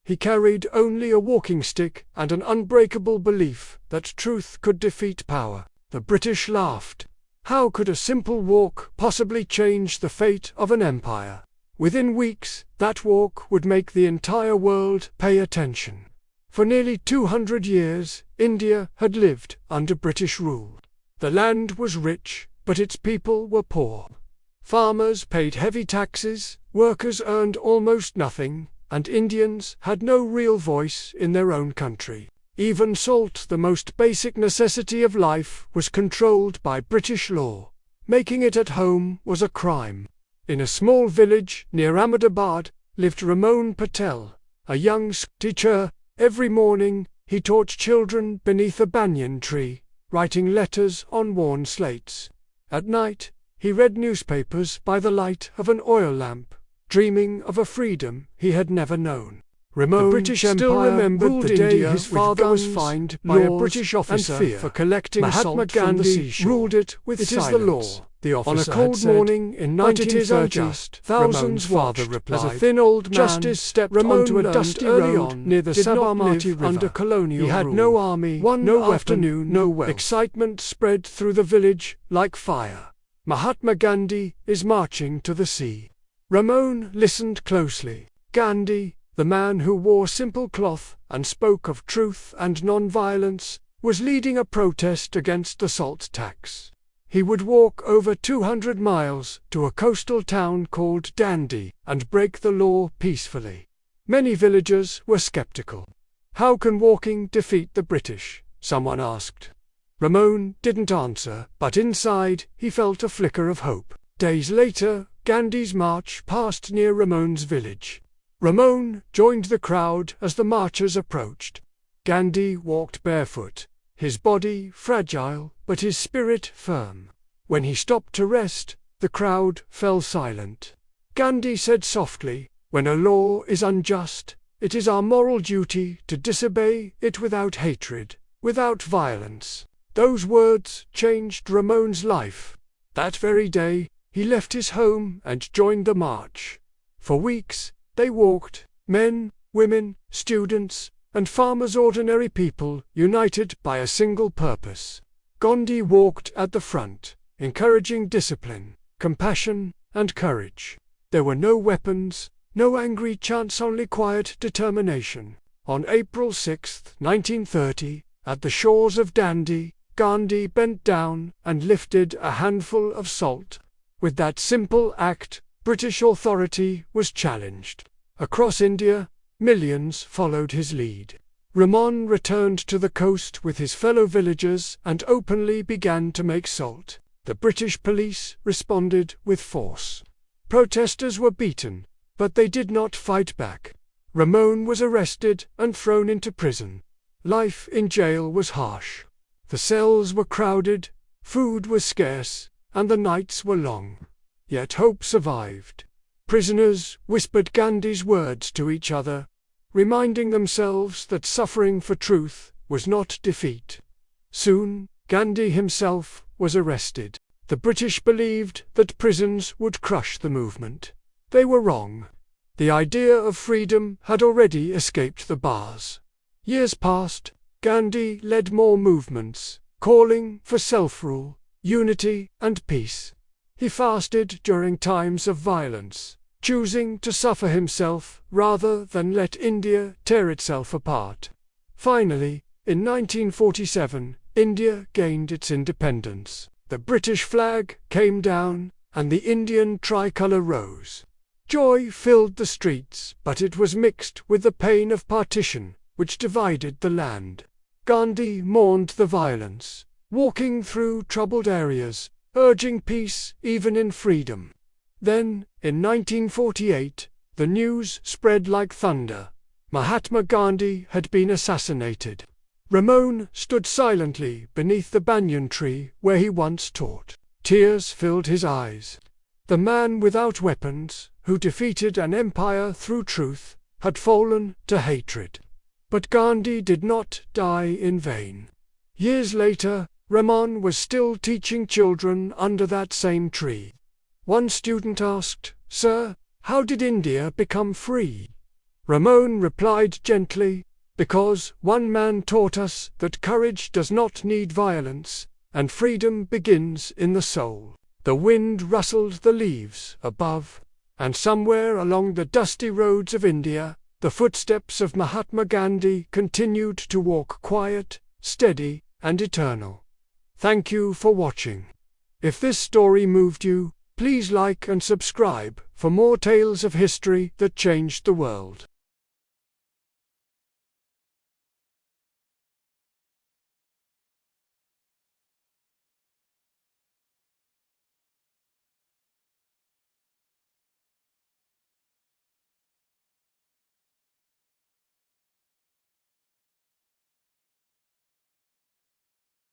He carried only a walking stick and an unbreakable belief that truth could defeat power. The British laughed. How could a simple walk possibly change the fate of an empire? Within weeks, that walk would make the entire world pay attention. For nearly 200 years, India had lived under British rule. The land was rich, but its people were poor. Farmers paid heavy taxes, workers earned almost nothing, and Indians had no real voice in their own country. Even salt, the most basic necessity of life, was controlled by British law. Making it at home was a crime. In a small village near Ahmedabad lived Ramon Patel, a young schoolteacher. Every morning, he taught children beneath a banyan tree, writing letters on worn slates. At night, he read newspapers by the light of an oil lamp, dreaming of a freedom he had never known. Ramon, the British still remembered the day his father was fined by a British officer for collecting salt from the seashore. Ruled it with silence. It is the law, the officer on a cold morning in 1930, thousands father replied. As a thin old man, justice stepped onto a dusty road near the Sabarmati River. Under colonial rule. He had no army, no afternoon, no wealth. Excitement spread through the village like fire. Mahatma Gandhi is marching to the sea. Ramon listened closely. Gandhi, the man who wore simple cloth and spoke of truth and nonviolence, was leading a protest against the salt tax. He would walk over 200 miles to a coastal town called Dandi and break the law peacefully. Many villagers were skeptical. How can walking defeat the British? Someone asked. Ramon didn't answer, but inside he felt a flicker of hope. Days later, Gandhi's march passed near Ramon's village. Ramon joined the crowd as the marchers approached. Gandhi walked barefoot, his body fragile but his spirit firm. When he stopped to rest, the crowd fell silent. Gandhi said softly, "When a law is unjust, it is our moral duty to disobey it without hatred, without violence." Those words changed Ramon's life. That very day, he left his home and joined the march. For weeks, they walked, men, women, students, and farmers, ordinary people, united by a single purpose. Gandhi walked at the front, encouraging discipline, compassion, and courage. There were no weapons, no angry chants, only quiet determination. On April 6, 1930, at the shores of Dandi, Gandhi bent down and lifted a handful of salt. With that simple act, British authority was challenged. Across India, millions followed his lead. Ramon returned to the coast with his fellow villagers and openly began to make salt. The British police responded with force. Protesters were beaten, but they did not fight back. Ramon was arrested and thrown into prison. Life in jail was harsh. The cells were crowded, food was scarce, and the nights were long. Yet hope survived. Prisoners whispered Gandhi's words to each other, reminding themselves that suffering for truth was not defeat. Soon, Gandhi himself was arrested. The British believed that prisons would crush the movement. They were wrong. The idea of freedom had already escaped the bars. Years passed. Gandhi led more movements, calling for self-rule, unity, and peace. He fasted during times of violence, choosing to suffer himself rather than let India tear itself apart. Finally, in 1947, India gained its independence. The British flag came down, and the Indian tricolour rose. Joy filled the streets, but it was mixed with the pain of partition, which divided the land. Gandhi mourned the violence, walking through troubled areas, urging peace even in freedom. Then, in 1948, the news spread like thunder. Mahatma Gandhi had been assassinated. Ramon stood silently beneath the banyan tree where he once taught. Tears filled his eyes. The man without weapons, who defeated an empire through truth, had fallen to hatred. But Gandhi did not die in vain. Years later, Ramon was still teaching children under that same tree. One student asked, "Sir, how did India become free?" Ramon replied gently, "Because one man taught us that courage does not need violence, and freedom begins in the soul." The wind rustled the leaves above, and somewhere along the dusty roads of India, the footsteps of Mahatma Gandhi continued to walk quiet, steady, and eternal. Thank you for watching. If this story moved you, please like and subscribe for more tales of history that changed the world.